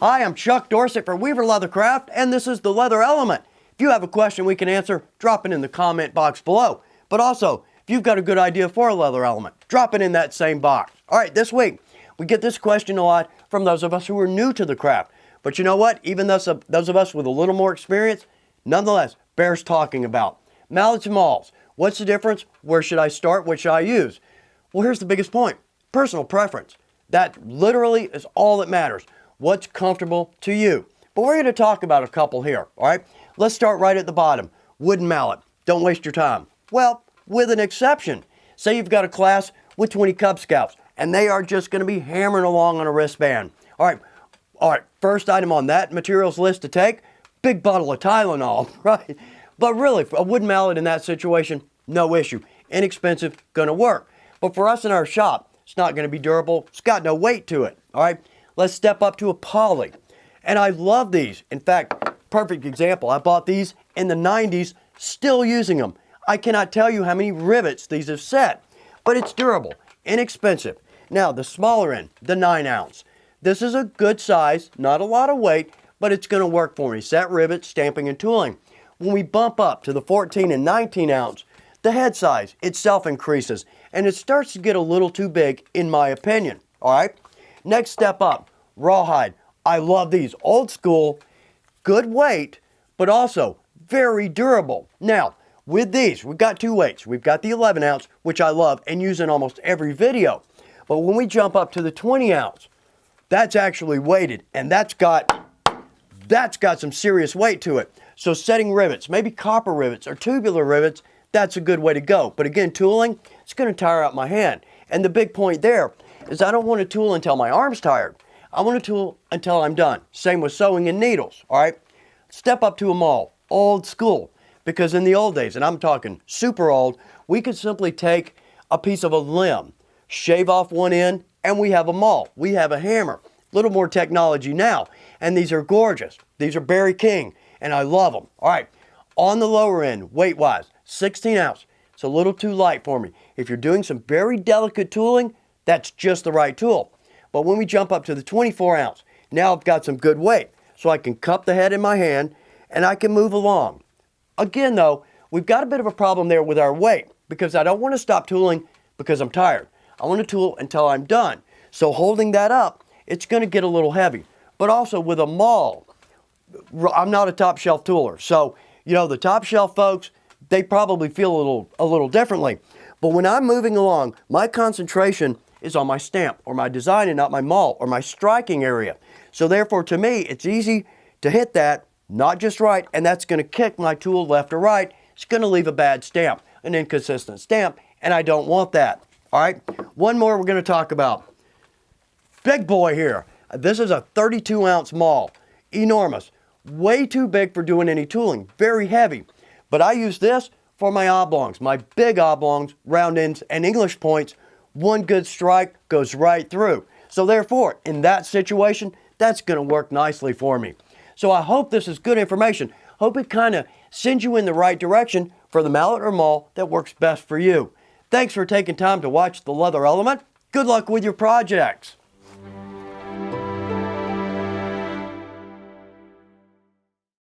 Hi, I'm Chuck Dorsett for Weaver Leathercraft, and this is the Leather Element. If you have a question we can answer, drop it in the comment box below. But also, if you've got a good idea for a leather element, drop it in that same box. All right, this week, we get this question a lot from those of us who are new to the craft. But you know what? Even those of us with a little more experience, nonetheless, bears talking about. Mallets and Mauls. What's the difference? Where should I start? What should I use? Well, here's the biggest point. Personal preference. That literally is all that matters. What's comfortable to you? But we're going to talk about a couple here, all right? Let's start right at the bottom. Wooden mallet. Don't waste your time. Well, with an exception. Say you've got a class with 20 Cub Scouts, and they are just going to be hammering along on a wristband. All right, first item on that materials list to take, big bottle of Tylenol, right? But really, a wooden mallet in that situation, no issue. Inexpensive, going to work. But for us in our shop, it's not going to be durable. It's got no weight to it, all right? Let's step up to a poly. And I love these. In fact, perfect example. I bought these in the 90s, still using them. I cannot tell you how many rivets these have set. But it's durable, inexpensive. Now, the smaller end, the 9-ounce. This is a good size, not a lot of weight, but it's going to work for me. Set rivets, stamping, and tooling. When we bump up to the 14 and 19-ounce, the head size itself increases, and it starts to get a little too big, in my opinion. All right? Next step up, rawhide. I love these. Old school, good weight, but also very durable. Now, with these, we've got two weights. We've got the 11-ounce, which I love and use in almost every video. But when we jump up to the 20-ounce, that's actually weighted, and that's got some serious weight to it. So setting rivets, maybe copper rivets or tubular rivets, that's a good way to go. But again, tooling, it's going to tire out my hand. And the big point there is I don't want to tool until my arm's tired. I want to tool until I'm done. Same with sewing and needles, all right? Step up to a maul, old school. Because in the old days, and I'm talking super old, we could simply take a piece of a limb, shave off one end, and we have a maul. We have a hammer. A little more technology now. And these are gorgeous. These are Barry King, and I love them. All right, on the lower end, weight-wise, 16-ounce. It's a little too light for me. If you're doing some very delicate tooling, that's just the right tool. But when we jump up to the 24-ounce, now I've got some good weight. So I can cup the head in my hand, and I can move along. Again, though, we've got a bit of a problem there with our weight because I don't want to stop tooling because I'm tired. I want to tool until I'm done. So holding that up, it's going to get a little heavy. But also with a maul, I'm not a top shelf tooler. So, you know, the top shelf folks, they probably feel a little differently. But when I'm moving along, my concentration is on my stamp or my design and not my maul or my striking area. So therefore, to me, it's easy to hit that, not just right, and that's going to kick my tool left or right. It's going to leave a bad stamp, an inconsistent stamp, and I don't want that. All right, one more we're going to talk about. Big boy here. This is a 32-ounce maul. Enormous. Way too big for doing any tooling. Very heavy. But I use this for my oblongs, my big oblongs, round ends, and English points. One good strike goes right through. So therefore, in that situation, that's going to work nicely for me. So I hope this is good information. Hope it kind of sends you in the right direction for the mallet or maul that works best for you. Thanks for taking time to watch The Leather Element. Good luck with your projects.